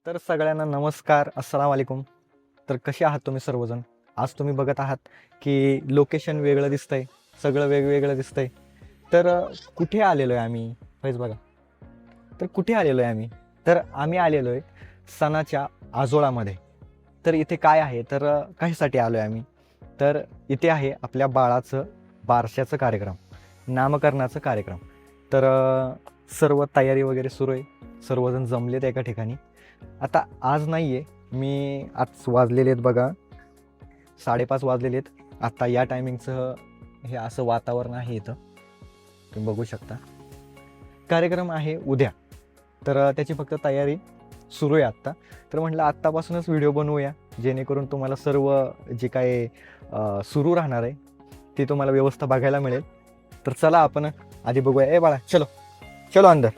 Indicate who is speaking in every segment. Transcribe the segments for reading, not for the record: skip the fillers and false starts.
Speaker 1: तर सगळ्यांना नमस्कार, अस्सलाम वालेकुम. तर कसे आहात तुम्ही सर्वजण? आज तुम्ही बघत आहात की लोकेशन वेगळं दिसतंय, सगळं वेगवेगळं दिसतंय. तर कुठे आलेलो आहे आम्ही? हेच बघा. तर कुठे आलेलो आहे आम्ही? तर आम्ही आलेलो आहे सणाच्या आजोळामध्ये. तर इथे काय आहे? तर कशासाठी आलो आहे आम्ही? तर इथे आहे आपल्या बाळाचं बारशाचं कार्यक्रम, नामकरणाचं कार्यक्रम. तर सर्व तयारी वगैरे सुरू आहे. सर्वजण जमलेत एका ठिकाणी. आता आज नाही आहे, मी आज वाजलेले आहेत बघा 5:30 वाजलेले आहेत. आत्ता या टायमिंगचं हे असं वातावरण आहे इथं, तुम्ही बघू शकता. कार्यक्रम आहे उद्या, तर त्याची फक्त तयारी सुरू आहे आत्ता. तर म्हटलं आत्तापासूनच व्हिडिओ बनवूया, जेणेकरून तुम्हाला सर्व जे काय सुरू राहणार आहे ती तुम्हाला व्यवस्था बघायला मिळेल. तर चला आपण आधी बघूया. ए बाळा चलो चलो अंदर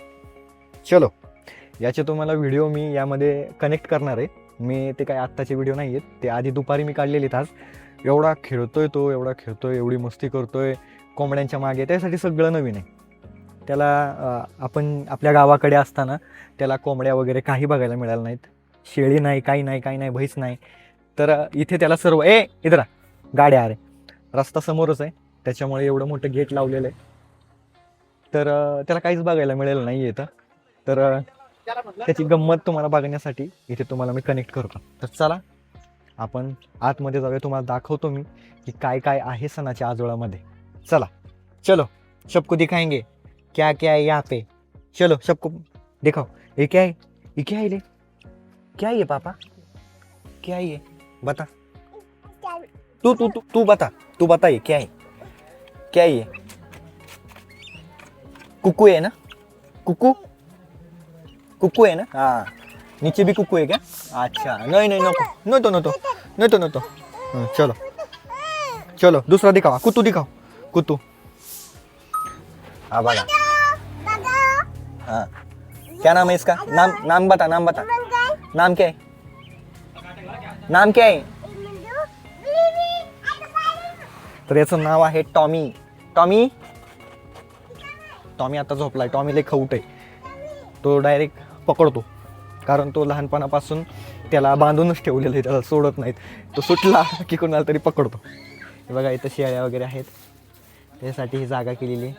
Speaker 1: चलो. याचे तुम्हाला व्हिडिओ मी यामध्ये कनेक्ट करणार आहे. मी ते काय आत्ताचे व्हिडिओ नाही आहेत, ते आधी दुपारी मी काढलेले आहेत. आज एवढा खेळतोय तो, एवढा खेळतोय, एवढी मस्ती करतोय कोंबड्यांच्या मागे. त्यासाठी सगळं नवीन आहे त्याला. आपण आपल्या गावाकडे असताना त्याला कोंबड्या वगैरे काही बघायला मिळालं नाहीत. शेळी नाही, काही नाही, काही नाही, म्हैस नाही. तर इथे त्याला सर्व इधर गाड्या अरे रस्ता समोरच आहे, त्याच्यामुळे एवढं मोठं गेट लावलेलं आहे. तर त्याला काहीच बघायला मिळालं नाही इथं. तर त्याची गंमत तुम्हाला बघण्यासाठी इथे तुम्हाला मी कनेक्ट करतो. तर चला आपण आतमध्ये जाऊया, तुम्हाला दाखवतो मी की काय काय आहे सणाच्या आजोळामध्ये. चला चलो, सबको दिखाएंगे क्या क्या है यहाँ पे. चलो सबको दिखाओ. ये क्या है? ये क्या है? ले क्या है ये पापा? क्या है ये? बता. तू तू तू तू बता, तू बता ये क्या है? क्या है ये? कुकू है ना? कुकू कुकू है ना? हाँ, नीचे भी कुकू है क्या? अच्छा, नहीं नहीं नको नको नको नको नको. चलो चलो दूसरा दिखाओ, कुतू दिखाओ, कुतू. हाँ बघा. हाँ, क्या नाम है इसका? नाम नाम बता, नाम बता. नाम क्या है? नाम क्या है? तर याचं नाव आहे टॉमी. टॉमी टॉमी आता झोपलाय. टॉमी लय खवूट आहे, तो डायरेक्ट पकडतो, कारण तो लहानपणापासून त्याला बांधूनच ठेवलेलं आहे, त्याला सोडत नाहीत. तो सुटला की कोणाला तरी पकडतो. हे बघा इथं शेळ्या वगैरे आहेत, त्यासाठी ही जागा केलेली आहे.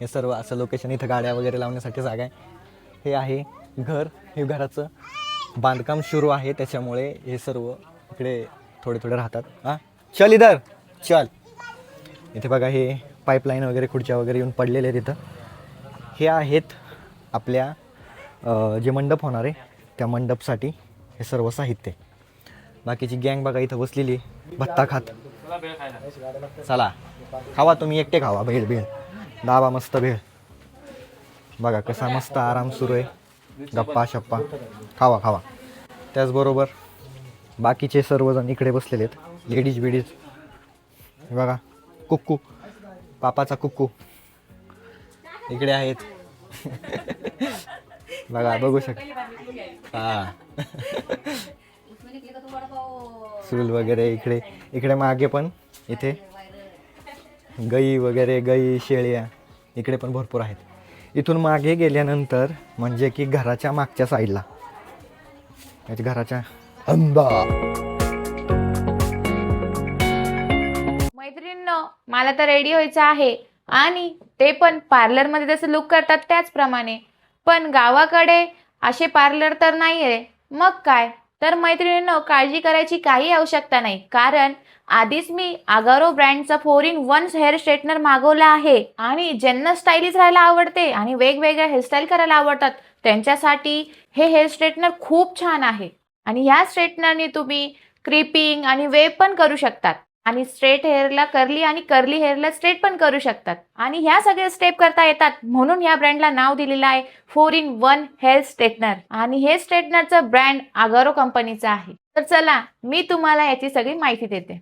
Speaker 1: हे सर्व असं लोकेशन, इथं गाड्या वगैरे लावण्यासाठी जागा आहे. हे आहे घर, हे घराचं बांधकाम सुरू आहे, त्याच्यामुळे हे सर्व इकडे थोडे थोडे राहतात. हां चल इधर चल. इथे बघा हे पाईपलाईन वगैरे खुर्च्या वगैरे येऊन पडलेले आहेत इथं. हे आहेत आपल्या जे मंडप होणार आहे त्या मंडपसाठी हे सर्व साहित्य. बाकीची गँग बघा इथं बसलेली भत्ता खात. चला खावा, तुम्ही एकटे खावा. भेळ भेळ दाबा, मस्त भेळ. बघा कसा मस्त आराम सुरू आहे, गप्पा शप्पा, खावा खावा. त्याचबरोबर बाकीचे सर्वजण इकडे बसलेले आहेत, लेडीज बिडीज. बघा कुक्कू, पापाचा कुक्कू इकडे आहेत. बघा बघू शकता. हां सुल वगैरे इकडे. इकडे मागे पण इथे गाई वगैरे, गाई शेळ्या इकडे पण भरपूर आहेत. इथून मागे गेल्यानंतर म्हणजे की घराच्या मागच्या साईडला, घराच्या
Speaker 2: मैत्रिणींनो, मला तर रेडी व्हायचं आहे, आणि ते पण पार्लरमध्ये जसं लुक करतात त्याचप्रमाणे. पण गावाकडे असे पार्लर तर नाही आहे. मग काय तर मैत्रिणींनो, काळजी करायची काही आवश्यकता नाही, कारण आधीच मी अगारो ब्रँडचा 4-in-1 हेअर स्ट्रेटनर मागवला आहे. आणि ज्यांना स्टाईलिश राहायला आवडते आणि वेगवेगळ्या हेअरस्टाईल करायला आवडतात त्यांच्यासाठी हे हेअर स्ट्रेटनर खूप छान आहे. आणि ह्या स्ट्रेटनरने तुम्ही क्रिपिंग आणि वेव पण करू शकतात, आणि स्ट्रेट हेअरला कर्ली आणि कर्ली हेअरला स्ट्रेट पण करू शकतात. आणि ह्या सगळ्या स्टेप करता येतात, म्हणून ह्या ब्रँडला नाव दिलेलं आहे 4-in-1 हेअर स्ट्रेटनर. आणि हे स्ट्रेटनरचं ब्रँड अगारो कंपनीचं आहे. तर चला मी तुम्हाला याची सगळी माहिती देते.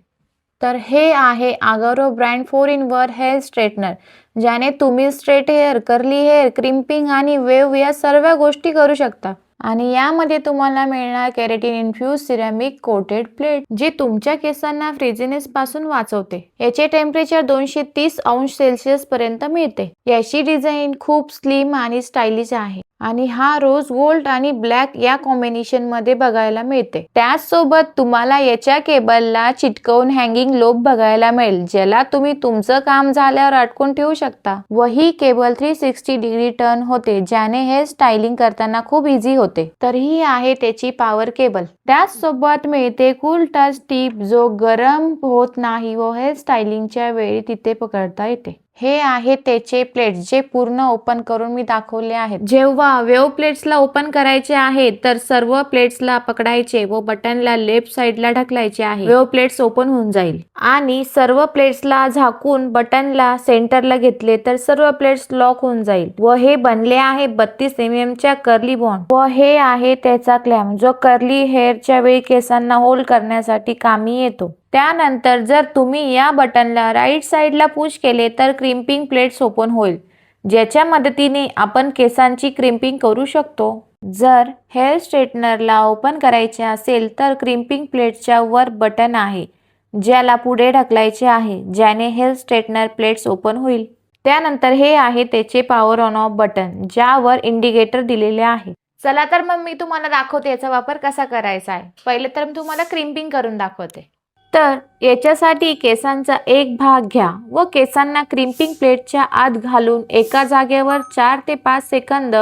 Speaker 2: तर हे आहे Agaro brand 4-in-1 hair straightener, ज्याने तुम्ही straight hair, curly hair, crimping आणि वेव या सर्व गोष्टी करू शकता. आणि यामध्ये तुम्हाला मिळणार keratin infuse ceramic coated plate, जी तुमच्या केसांना फ्रिझीनेस पासून वाचवते. याचे टेम्परेचर 230 अंश सेल्सिअस पर्यंत मिळते. याची डिझाईन खूप स्लिम आणि स्टायलिश आहे. आणि हा रोज गोल्ड आणि ब्लॅक या कॉम्बिनेशन मध्ये बघायला मिळते. त्याचसोबत तुम्हाला याच्या केबलला चिटकवून हँगिंग लोब बघायला मिळेल, ज्याला तुम्ही तुमचं काम झाल्यावर अटकून ठेवू शकता. व ही केबल 360 डिग्री टर्न होते, ज्याने हेअर स्टायलिंग करताना खूप इझी होते. तर ही आहे त्याची पॉवर केबल. त्याचसोबत मिळते कूल टच टिप, जो गरम होत नाही व हेअर स्टायलिंगच्या वेळी तिथे पकडता येते. हे आहे त्याचे प्लेट्स, जे पूर्ण ओपन करून मी दाखवले आहेत. जेव्हा वेव्ह प्लेट्सला ओपन करायचे आहे तर सर्व प्लेट्सला पकडायचे व बटनला लेफ्ट साईडला ढकलायचे आहे. वेव्ह प्लेट्स ओपन होऊन जाईल. आणि सर्व प्लेट्सला झाकून बटनला सेंटरला घेतले तर सर्व प्लेट्स लॉक होऊन जाईल. व हे बनले आहे 32 mm च्या कर्ली बॉन्ड. व हे आहे त्याचा क्लॅम्प, जो कर्ली हेअरच्या वेळी केसांना होल्ड करण्यासाठी कामी येतो. त्यानंतर जर तुम्ही या बटनला राईट साईडला पुश केले तर क्रिम्पिंग प्लेट्स ओपन होईल, ज्याच्या मदतीने आपण केसांची क्रिम्पिंग करू शकतो. जर हेअर स्ट्रेटनरला ओपन करायचे असेल तर क्रिम्पिंग प्लेट्सच्या वर बटन आहे, ज्याला पुढे ढकलायचे आहे, ज्याने हेअर स्ट्रेटनर प्लेट्स ओपन होईल. त्यानंतर हे आहे त्याचे पॉवर ऑन ऑफ बटन, ज्यावर इंडिकेटर दिलेले आहे. चला तर मग मी तुम्हाला दाखवते याचा वापर कसा करायचा आहे. पहिले तर मी तुम्हाला क्रिम्पिंग करून दाखवते. तर याच्यासाठी केसांचा एक भाग घ्या व केसांना क्रिम्पिंग प्लेटच्या आत घालून एका जागेवर 4 ते 5 सेकंद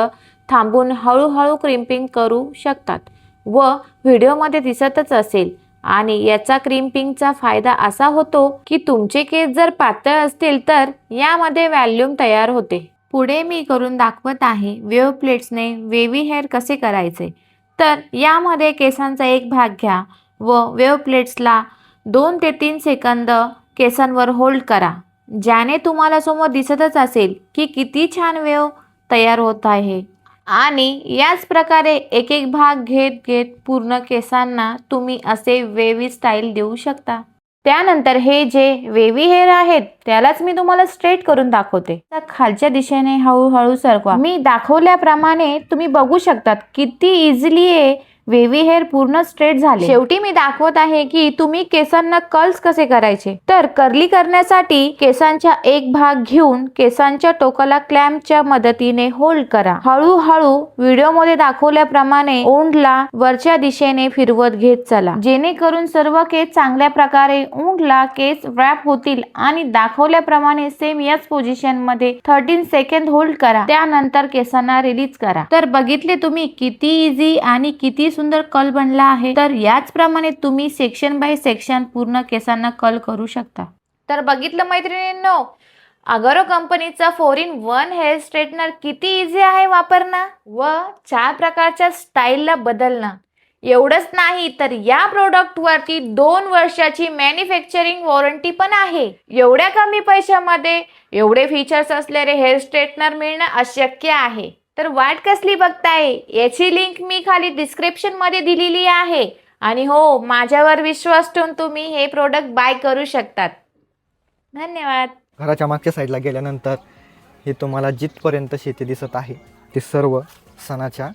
Speaker 2: थांबून हळूहळू क्रिम्पिंग करू शकतात व व्हिडिओमध्ये दिसतच असेल. आणि याचा क्रिम्पिंगचा फायदा असा होतो की तुमचे केस जर पातळ असतील तर यामध्ये व्हॉल्यूम तयार होते. पुढे मी करून दाखवत आहे वेव्ह प्लेट्सने वेव्ही हेअर कसे करायचे. तर यामध्ये केसांचा एक भाग घ्या व वेव्ह प्लेट्सला 2 ते 3 सेकंद केसांवर होल्ड करा, ज्याने तुम्हाला समोर दिसतच असेल की किती छान वेव्ह तयार होत आहे. आणि याच प्रकारे एक एक भाग घेत घेत पूर्ण केसांना तुम्ही असे वेव्ही स्टाईल देऊ शकता. त्यानंतर हे जे वेव्ही हेअर आहेत त्यालाच मी तुम्हाला स्ट्रेट करून दाखवते. तर खालच्या दिशेने हळूहळू सरकवा. मी दाखवल्याप्रमाणे तुम्ही बघू शकतात किती इझिली वेव्ही हेअर पूर्ण स्ट्रेट झाले. शेवटी मी दाखवत आहे की तुम्ही केसांना कर्ल्स कसे करायचे. तर कर्ली करण्यासाठी केसांचा एक भाग घेऊन केसांच्या टोकाला क्लॅम्पच्या मदतीने होल्ड करा. हळूहळू व्हिडिओमध्ये दाखवल्याप्रमाणे ओंडला वरच्या दिशेने फिरवत घेत चला, जेणेकरून सर्व केस चांगल्या प्रकारे ओंडला केस रॅप होतील. आणि दाखवल्याप्रमाणे सेम याच पोझिशन मध्ये 13 सेकंद होल्ड करा. त्यानंतर केसांना रिलीज करा. तर बघितले तुम्ही किती इझी आणि किती सुंदर कर्ल बनला आहे. तर याचप्रमाणे तुम्ही सेक्शन बाय सेक्शन पूर्ण केसांना कर्ल करू शकता. तर बघितलं मैत्रिणींनो, अगरो कंपनीचा 4-in-1 हेअर स्ट्रेटनर किती इझी आहे वापरणं व 4 प्रकारच्या स्टाईलला बदलणं. एवढंच नाही तर या प्रोडक्ट वरती 2 वर्षाची मॅन्युफॅक्चरिंग वॉरंटी पण आहे. एवढ्या कमी पैशामध्ये एवढे फीचर्स असलेले हेअर स्ट्रेटनर मिळणं अशक्य आहे. तर वाट कसली बघताय, याची लिंक मी खाली डिस्क्रिप्शन मध्ये दिलेली आहे. आणि हो, माझ्यावर विश्वास ठेवून तुम्ही हे प्रोडक्ट बाय करू शकतात. धन्यवाद.
Speaker 1: घराच्या मागच्या साईडला गेल्यानंतर हे तुम्हाला जिथपर्यंत शेती दिसत आहे ते सर्व सणाच्या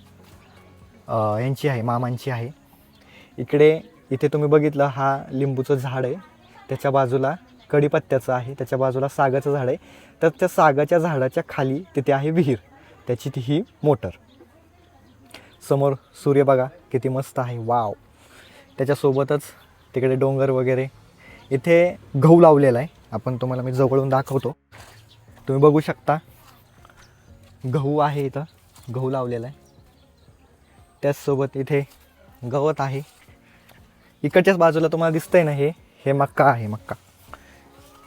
Speaker 1: यांची आहे, मामांची आहे. इथे तुम्ही बघितलं, हा लिंबूचं झाड आहे, त्याच्या बाजूला कडीपत्त्याचं आहे, त्याच्या बाजूला सागाचं झाड आहे. तर त्या सागाच्या झाडाच्या खाली तिथे आहे विहीर, त्याची ती ही मोटर. समोर सूर्य बघा किती मस्त आहे, वाव. त्याच्यासोबतच तिकडे डोंगर वगैरे. इथे गहू लावलेला आहे, तुम्हाला मी जवळून दाखवतो. तुम्ही बघू शकता गहू आहे, इथं गहू लावलेला आहे. त्याचसोबत इथे गवत आहे. इकडच्याच बाजूला तुम्हाला दिसतंय ना, हे मक्का आहे.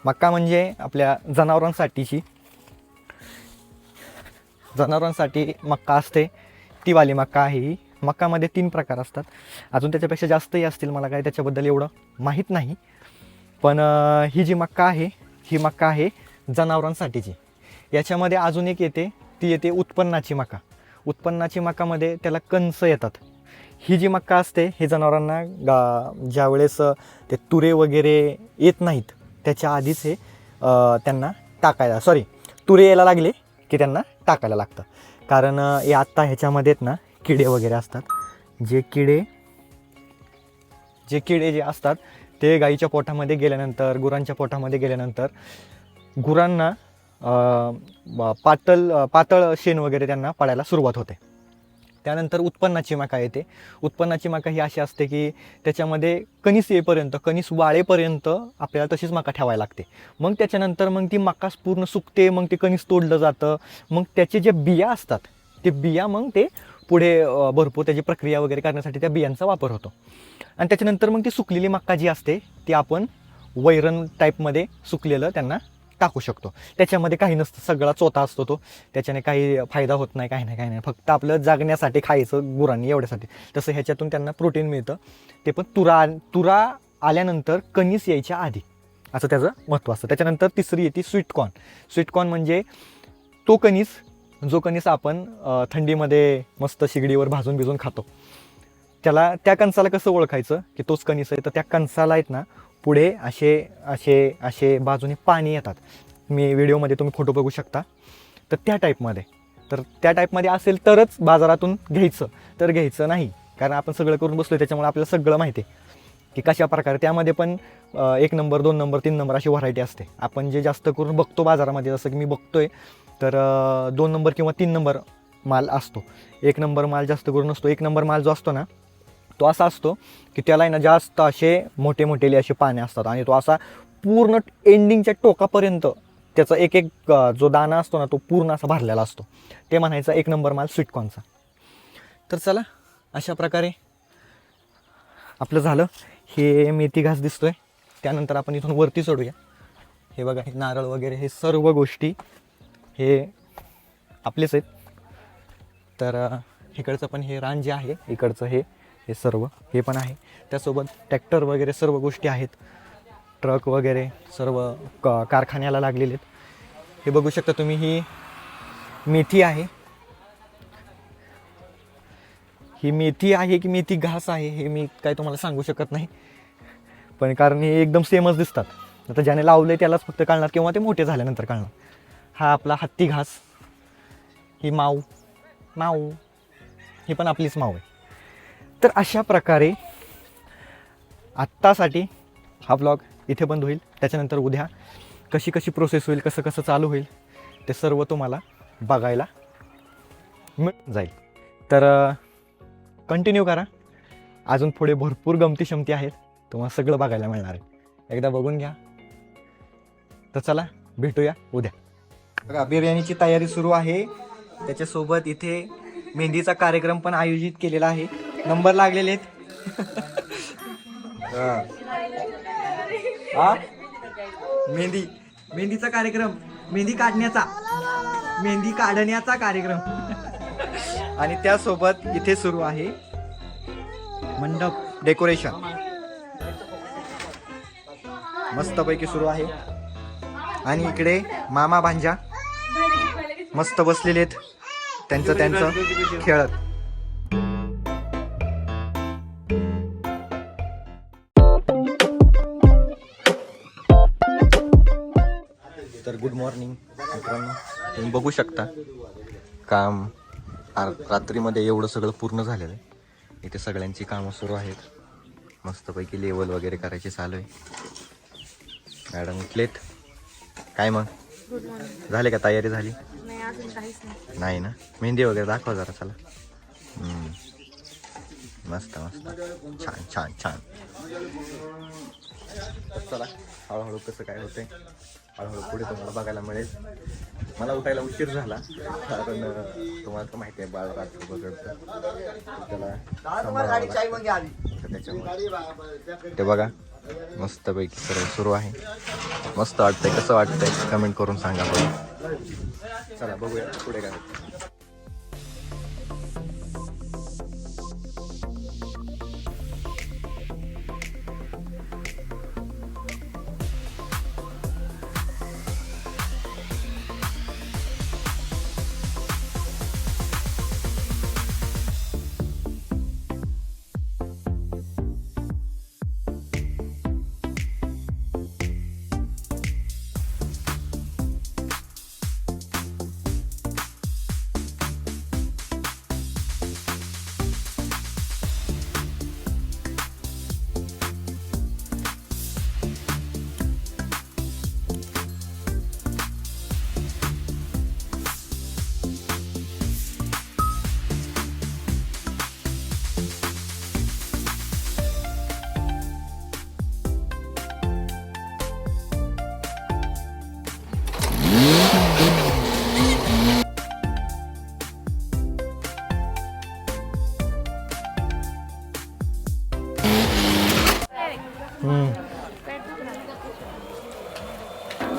Speaker 1: मक्का म्हणजे आपल्या जनावरांसाठी मक्का असते, ती वाली मक्का आहे ही. मक्कामध्ये 3 प्रकार असतात, अजून त्याच्यापेक्षा जास्तही असतील, मला काय त्याच्याबद्दल एवढं माहीत नाही. पण ही जी मक्का आहे, ही मक्का आहे जनावरांसाठीची. याच्यामध्ये अजून एक येते, ती येते उत्पन्नाची मका. उत्पन्नाची मकामध्ये त्याला कंस येतात. ही जी मक्का असते ही जनावरांना ज्या वेळेस ते तुरे वगैरे येत नाहीत त्याच्या आधीच हे त्यांना टाकायला, तुरे यायला लागले की त्यांना टाकायला लागतं. कारण हे आत्ता ह्याच्यामध्ये ना किडे वगैरे असतात. जे किडे जे असतात ते गाईच्या पोटामध्ये गेल्यानंतर, गुरांच्या पोटामध्ये गेल्यानंतर गुरांना पातळ शेण वगैरे त्यांना पडायला सुरुवात होते. त्यानंतर उत्पन्नाची मका येते. उत्पन्नाची मका ही अशी असते की त्याच्यामध्ये कणीस येईपर्यंत, कणीस वाळेपर्यंत आपल्याला तशीच मका ठेवायला लागते. मग त्याच्यानंतर मग ती मका पूर्ण सुकते, मग ते कणीस तोडलं जातं. मग त्याचे जे बिया असतात ते बिया मग ते पुढे भरपूर त्याची प्रक्रिया वगैरे करण्यासाठी त्या बियांचा वापर होतो. आणि त्याच्यानंतर मग ती सुकलेली मका जी असते ती आपण वैरण टाईपमध्ये सुकलेलं त्यांना टाकू शकतो. त्याच्यामध्ये काही नसतं, सगळा चोथा असतो तो, त्याच्याने काही फायदा होत नाही, काही नाही. फक्त आपलं जगण्यासाठी खायचं गुरांनी एवढ्यासाठी. तसं ह्याच्यातून त्यांना प्रोटीन मिळतं. ते पण तुरा आल्यानंतर कणीस यायच्या आधी, असं त्याचं महत्त्व असतं. त्याच्यानंतर तिसरी येते स्वीटकॉर्न. स्वीटकॉर्न म्हणजे तो कणीस, जो कणीस आपण थंडीमध्ये मस्त शिगडीवर भाजून भिजून खातो. त्या कणसाला कसं ओळखायचं की तोच कणीस आहे? तर त्या कणसाला आहेत ना पुढे असे बाजूने पाणी येतात. मी व्हिडिओमध्ये तुम्ही फोटो बघू शकता. तर त्या टाईपमध्ये असेल तरच बाजारातून घ्यायचं, तर घ्यायचं नाही. कारण आपण सगळं करून बसलो, त्याच्यामुळे आपल्याला सगळं माहिती आहे की कशा प्रकारे. त्यामध्ये पण 1 नंबर, 2 नंबर, 3 नंबर अशी व्हरायटी असते. आपण जे जास्त करून बघतो बाजारामध्ये, जसं की मी बघतोय, तर 2 नंबर किंवा 3 नंबर माल असतो. 1 नंबर माल जास्त करून नसतो. 1 नंबर माल जो असतो ना तो असा असतो की त्याला ना जास्त असे मोठे असे पाने असतात आणि तो असा पूर्ण एंडिंगच्या टोकापर्यंत त्याचा एक जो दाणा असतो ना तो पूर्ण असा भरलेला असतो. ते म्हणायचं 1 नंबर माल स्वीटकॉर्नचा. तर चला, अशा प्रकारे आपलं झालं. हे मेथी घास दिसतोय. त्यानंतर आपण इथून वरती चढूया. हे बघा, हे नारळ वगैरे, हे सर्व गोष्टी हे आपलेच आहेत. तर इकडचं पण हे रान जे आहे, इकडचं हे सर्व हे पण आहे. त्यासोबत ट्रॅक्टर वगैरे सर्व गोष्टी आहेत. ट्रक वगैरे सर्व कारखान्याला लागलेले आहेत. हे बघू शकता तुम्ही, ही मेथी आहे. ही मेथी आहे की मेथी घास आहे हे मी काय तुम्हाला सांगू शकत नाही, पण कारण हे एकदम सेमच दिसतात. आता ज्याने लावले त्यालाच फक्त कळणार किंवा ते मोठे झाल्यानंतर कळणार. हा आपला हत्ती घास, ही माऊ ही पण आपलीच माऊ आहे. तर अशा प्रकारे आत्तासाठी हा ब्लॉग इथे बंद होईल. त्याच्यानंतर उद्या कशी प्रोसेस होईल, कसं चालू होईल ते सर्व तुम्हाला बघायला मिळून जाईल. तर कंटिन्यू करा. अजून पुढे भरपूर गमती शमती आहेत, तुम्हाला सगळं बघायला मिळणार आहे. एकदा बघून घ्या. तर चला, भेटूया उद्या. बघा, बिर्याणीची तयारी सुरू आहे. त्याच्यासोबत इथे मेहंदीचा कार्यक्रम पण आयोजित केलेला आहे. नंबर लागलेले आहेत. मेहंदीचा कार्यक्रम, मेहंदी काढण्याचा कार्यक्रम. आणि त्यासोबत इथे सुरू आहे मंडप डेकोरेशन. मस्तपैकी सुरू आहे. आणि इकडे मामा भांजा मस्त बसलेले आहेत, त्यांचं खेळत. तर गुड मॉर्निंग मित्रांनो. तुम्ही बघू शकता काम रात्रीमध्ये एवढं सगळं पूर्ण झालेलं आहे. इथे सगळ्यांची कामं सुरू आहेत. मस्तपैकी लेवल वगैरे करायची चालू आहे. मॅडम उठलेत. काय मग, झाले का, तयारी झाली? नाही ना. मेहंदी वगैरे दाखवा जरा. चला. मस्त छान. चला, हळूहळू कसं काय होतंय, हळूहळू पुढे तुम्हाला बघायला मिळेल. मला उठायला उशीर झाला, कारण तुम्हाला तर माहिती आहे बाळ रात्र बघडतं, त्याला त्याच्यामुळे. ते बघा, मस्तपैकी सर्व सुरू आहे. मस्त वाटतंय. कसं वाटतंय कमेंट करून सांगा बघा. चला बघूया पुढे काय होतं.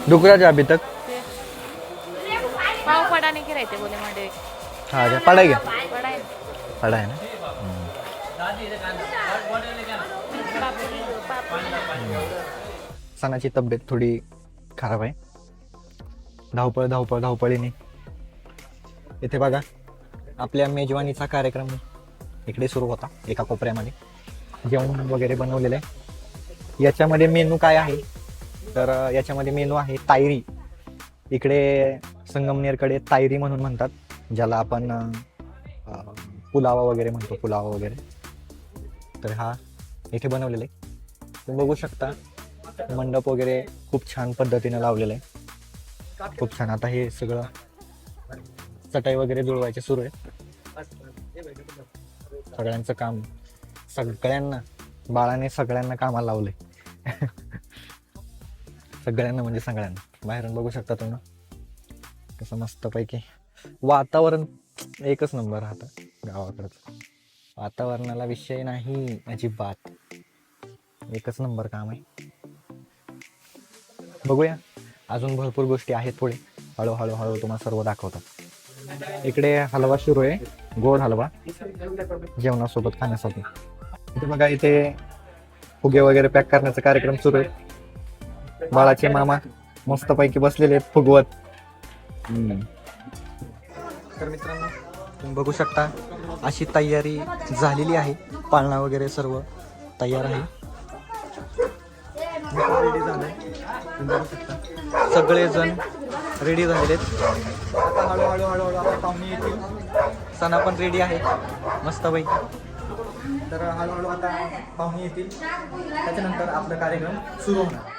Speaker 1: रुक राजा अभी तक.
Speaker 2: पाव पडा नहीं के रहते बोले मंडे
Speaker 1: हाँ क्या पढ़ाई क्या
Speaker 2: पडा है
Speaker 1: पढ़ा है ना. सणाची तब्येत थोडी खराब आहे. धावपळ धावपळ धावपळीने. इथे बघा आपल्या मेजवानीचा कार्यक्रम इकडे सुरू होता एका कोपऱ्यामध्ये. जेवण वगैरे बनवलेलं आहे. याच्यामध्ये मेनू काय आहे तर याच्यामध्ये मेनू आहे तायरी. इकडे संगमनेरकडे तायरी म्हणून म्हणतात, ज्याला आपण पुलावा वगैरे म्हणतो, पुलावा वगैरे. तर हा इथे बनवलेला आहे. तुम्ही बघू शकता मंडप वगैरे खूप छान पद्धतीने लावलेलं आहे. खूप छान. आता हे सगळं चटाई वगैरे जुळवायचे सुरू आहे. सगळ्यांचं काम, सगळ्यांना बाळाने सगळ्यांना कामाला लावले. सगळ्यांना म्हणजे सगळ्यांना. बाहेरून बघू शकता तुम्ही कसं मस्तपैकी वातावरण एकच नंबर राहतं गावाकडचं. वातावरणाला विषय नाही अजिबात. एकच नंबर काम आहे. बघूया अजून भरपूर गोष्टी आहेत पुढे. हळूहळू हळू तुम्हाला सर्व दाखवतात. इकडे हलवा सुरू आहे, गोड हलवा जेवणासोबत खाण्यासाठी. इथे बघा इथे फुगे वगैरे पॅक करण्याचा कार्यक्रम सुरू आहे. बाळाचे मामा मस्तपैकी बसलेले आहेत फुगवत. तर मित्रांनो तुम्ही बघू शकता अशी तयारी झालेली आहे. पाळणा वगैरे सर्व तयार आहे. रेडी झालंय. तुम्ही बघू शकता सगळेजण रेडी झालेले आहेत. आता हळूहळू हळूहळू आता पाहुणे येतील. सणा पण रेडी आहे मस्तपैकी. तर हळूहळू आता पाहुणे येतील, त्याच्यानंतर आपला कार्यक्रम सुरू होणार.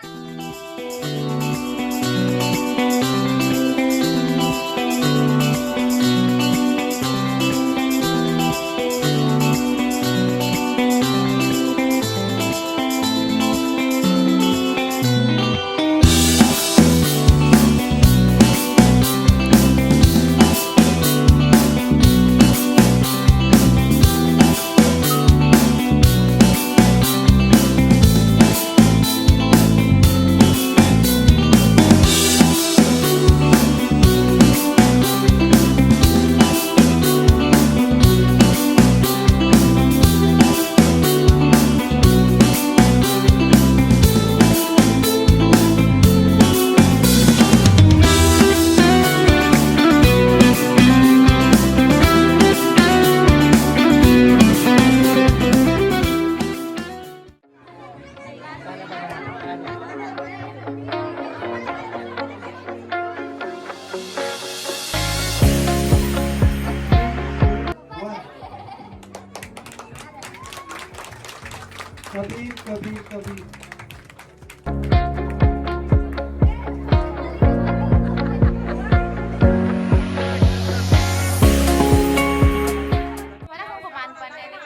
Speaker 3: कभी कभी कभी
Speaker 2: मला खूप मान पण नाही ना.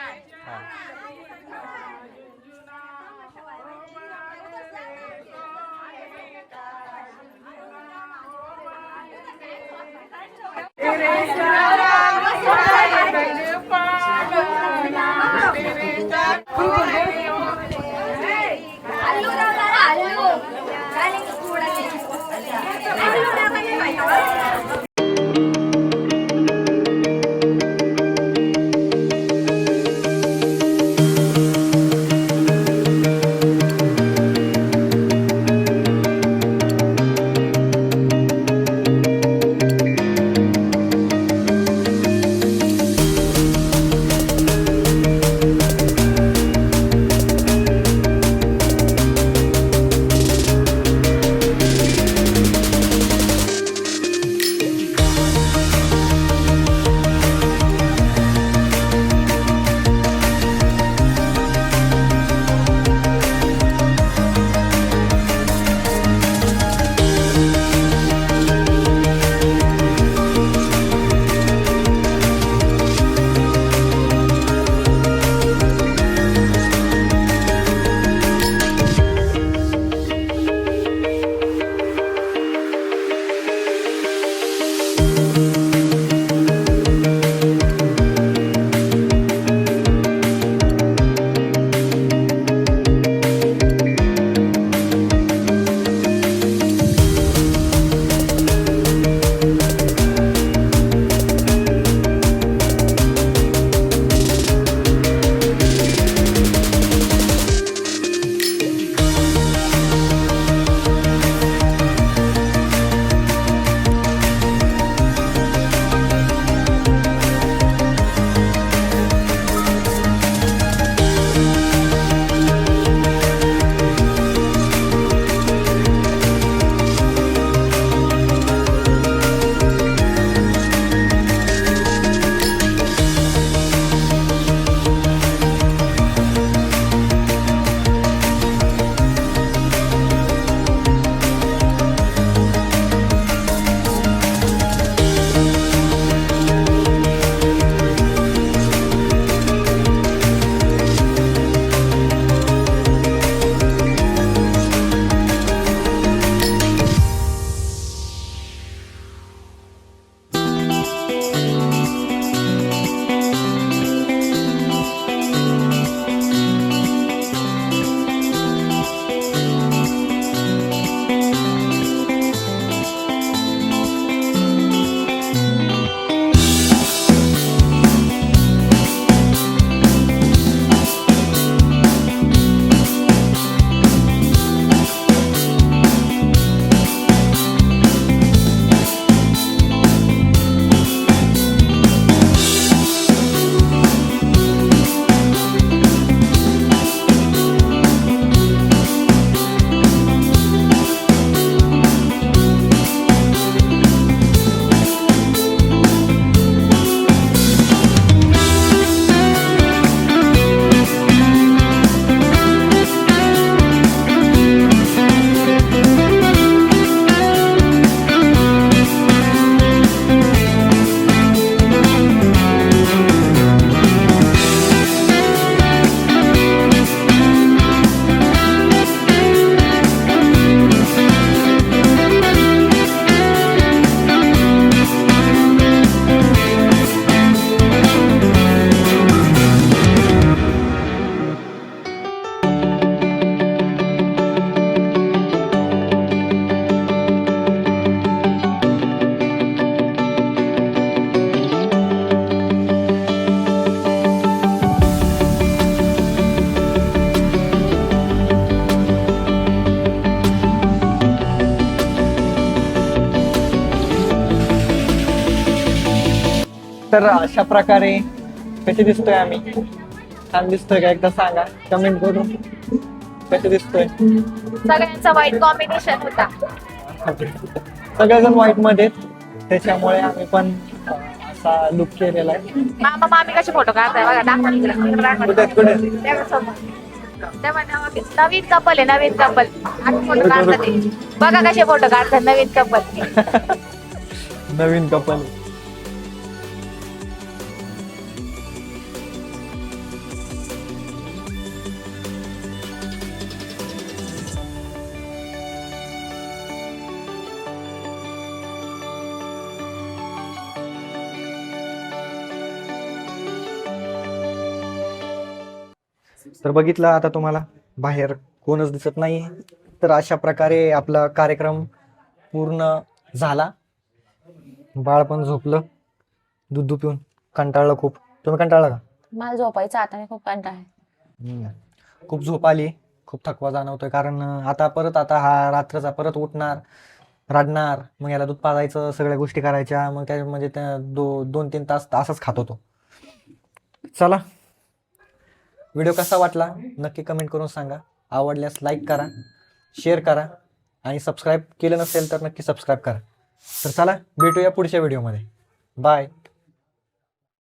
Speaker 1: तर अशा प्रकारे कसे दिसतोय आम्ही? छान दिसतोय का एकदा सांगा कमेंट करून. कसे दिसतोय?
Speaker 2: सगळ्यांचा वाईट कॉम्बिनेशन होता.
Speaker 1: सगळेजण व्हाईट मध्ये आहेत. त्याच्यामुळे आम्ही पण असा लुक केलेला आहे.
Speaker 2: मामा मामी कसे फोटो काढताय बघा, दाखवा इकडं.
Speaker 1: कुठे कुठे
Speaker 2: तेव्हा नवीन कपल आहे, नवीन कपल फोटो काढतात ते. बघा कसे फोटो काढतात नवीन कपल.
Speaker 1: नवीन कपल. तर बघितलं आता तुम्हाला बाहेर कोणच दिसत नाही. तर अशा प्रकारे आपला कार्यक्रम पूर्ण झाला. बाळ पण झोपलं दूध पिऊन. कंटाळलं खूप. तुम्ही कंटाळला का?
Speaker 2: मला झोपायचं आता, मी खूप कंटाळा आहे.
Speaker 1: खूप झोप आली. खूप थकवा जाणवतोय कारण आता हा रात्रीचा परत उठणार, रडणार, मग याला दूध पाजायचं, सगळ्या गोष्टी करायच्या, मग त्या म्हणजे त्या 2-3 तास असंच खात होतो. चला, व्हिडिओ कसा वाटला नक्की कमेंट करून सांगा. आवडल्यास लाईक करा, शेअर करा आणि सबस्क्राईब केलं नसेल तर नक्की सबस्क्राईब करा. तर चला भेटूया पुढच्या व्हिडिओमध्ये. बाय.